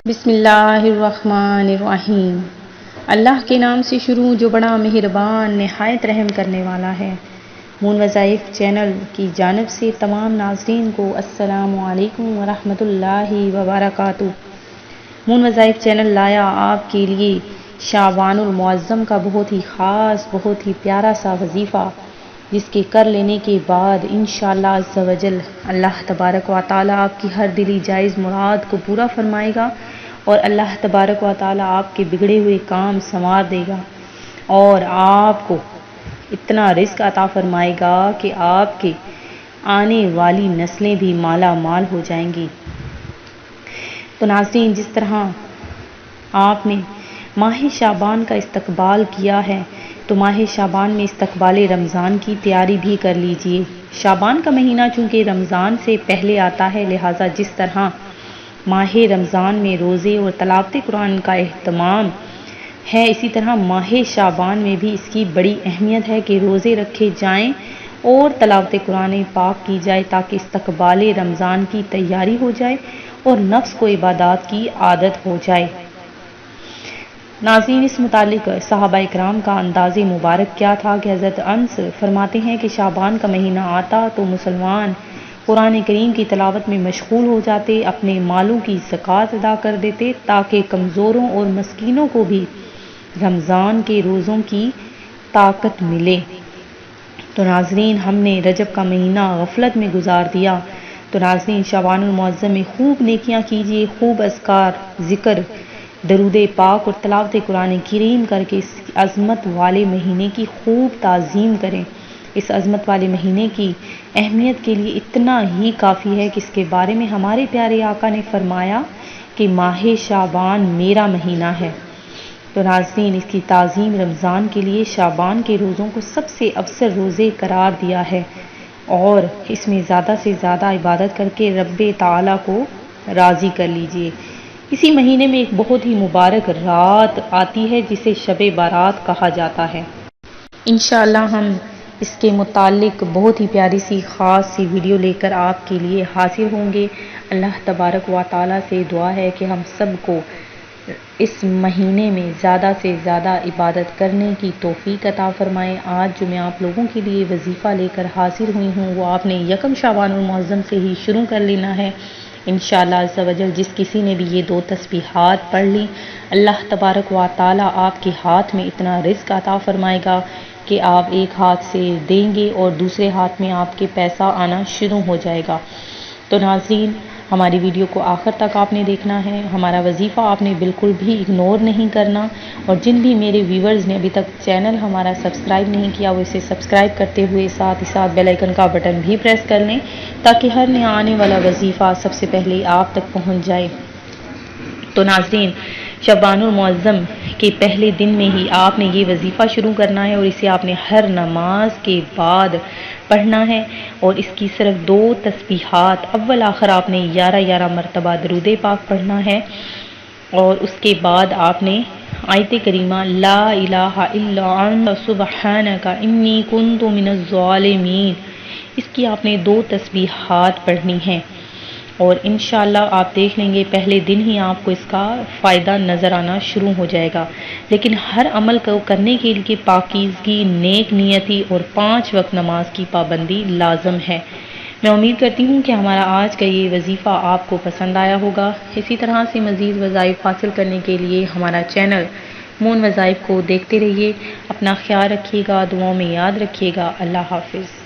بسم اللہ الرحمن الرحیم۔ اللہ کے نام سے شروع جو بڑا مہربان نہایت رحم کرنے والا ہے۔ مون وظائف چینل کی جانب سے تمام ناظرین کو السلام علیکم ورحمۃ اللہ وبرکاتہ۔ مون وظائف چینل لایا آپ کے لیے شعبان المعظم کا بہت ہی خاص، بہت ہی پیارا سا وظیفہ، جس کے کر لینے کے بعد انشاءاللہ عز و جل اللہ تبارک و تعالی آپ کی ہر دلی جائز مراد کو پورا فرمائے گا، اور اللہ تبارک و تعالی آپ کے بگڑے ہوئے کام سنوار دے گا، اور آپ کو اتنا رزق عطا فرمائے گا کہ آپ کے آنے والی نسلیں بھی مالا مال ہو جائیں گی۔ تو ناظرین، جس طرح آپ نے ماہ شعبان کا استقبال کیا ہے، تو ماہ شعبان میں استقبال رمضان کی تیاری بھی کر لیجئے۔ شعبان کا مہینہ چونکہ رمضان سے پہلے آتا ہے، لہٰذا جس طرح ماہ رمضان میں روزے اور تلاوت قرآن کا اہتمام ہے، اسی طرح ماہ شعبان میں بھی اس کی بڑی اہمیت ہے کہ روزے رکھے جائیں اور تلاوت قرآن پاک کی جائے، تاکہ استقبال رمضان کی تیاری ہو جائے اور نفس کو عبادات کی عادت ہو جائے۔ ناظرین، اس متعلق صحابہ اکرام کا انداز مبارک کیا تھا کہ حضرت انس فرماتے ہیں کہ شعبان کا مہینہ آتا تو مسلمان قرآن کریم کی تلاوت میں مشغول ہو جاتے، اپنے مالوں کی زکوٰۃ ادا کر دیتے، تاکہ کمزوروں اور مسکینوں کو بھی رمضان کے روزوں کی طاقت ملے۔ تو ناظرین، ہم نے رجب کا مہینہ غفلت میں گزار دیا، تو ناظرین شعبان المعظم میں خوب نیکیاں کیجیے، خوب اذکار، ذکر، درود پاک اور تلاوت قرآن کریم کر کے اس عظمت والے مہینے کی خوب تعظیم کریں۔ اس عظمت والے مہینے کی اہمیت کے لیے اتنا ہی کافی ہے کہ اس کے بارے میں ہمارے پیارے آقا نے فرمایا کہ ماہ شعبان میرا مہینہ ہے۔ تو ناظرین، اس کی تعظیم رمضان کے لیے شعبان کے روزوں کو سب سے افضل روزے قرار دیا ہے، اور اس میں زیادہ سے زیادہ عبادت کر کے رب تعالیٰ کو راضی کر لیجئے۔ اسی مہینے میں ایک بہت ہی مبارک رات آتی ہے جسے شب بارات کہا جاتا ہے۔ انشاءاللہ ہم اس کے متعلق بہت ہی پیاری سی خاص سی ویڈیو لے کر آپ کے لیے حاضر ہوں گے۔ اللہ تبارک و تعالیٰ سے دعا ہے کہ ہم سب کو اس مہینے میں زیادہ سے زیادہ عبادت کرنے کی توفیق عطا فرمائے۔ آج جو میں آپ لوگوں کے لیے وظیفہ لے کر حاضر ہوئی ہوں، وہ آپ نے یکم شعبان المعظم سے ہی شروع کر لینا ہے انشاءاللہ عز و جل۔ جس کسی نے بھی یہ 2 تسبیحات پڑھ لی، اللہ تبارک و تعالیٰ آپ کے ہاتھ میں اتنا رزق عطا فرمائے گا کہ آپ ایک ہاتھ سے دیں گے اور دوسرے ہاتھ میں آپ کے پیسہ آنا شروع ہو جائے گا۔ تو ناظرین، ہماری ویڈیو کو آخر تک آپ نے دیکھنا ہے، ہمارا وظیفہ آپ نے بالکل بھی اگنور نہیں کرنا، اور جن بھی میرے ویورز نے ابھی تک چینل ہمارا سبسکرائب نہیں کیا، وہ اسے سبسکرائب کرتے ہوئے ساتھ ہی ساتھ بیل آئیکن کا بٹن بھی پریس کر لیں، تاکہ ہر نیا آنے والا وظیفہ سب سے پہلے آپ تک پہنچ جائے۔ تو ناظرین، شعبان المعظم کے پہلے دن میں ہی آپ نے یہ وظیفہ شروع کرنا ہے، اور اسے آپ نے ہر نماز کے بعد پڑھنا ہے، اور اس کی صرف 2 تسبیحات اول آخر آپ نے 11 مرتبہ درود پاک پڑھنا ہے، اور اس کے بعد آپ نے آیت کریمہ لا الہ الا انت سبحانک انی کنت من الظالمین، اس کی آپ نے 2 تسبیحات پڑھنی ہیں، اور انشاءاللہ آپ دیکھ لیں گے پہلے دن ہی آپ کو اس کا فائدہ نظر آنا شروع ہو جائے گا۔ لیکن ہر عمل کو کرنے کے لیے پاکیزگی، نیک نیتی اور 5 وقت نماز کی پابندی لازم ہے۔ میں امید کرتی ہوں کہ ہمارا آج کا یہ وظیفہ آپ کو پسند آیا ہوگا۔ اسی طرح سے مزید وظائف حاصل کرنے کے لیے ہمارا چینل مون وظائف کو دیکھتے رہیے۔ اپنا خیال رکھیے گا، دعاؤں میں یاد رکھیے گا۔ اللہ حافظ۔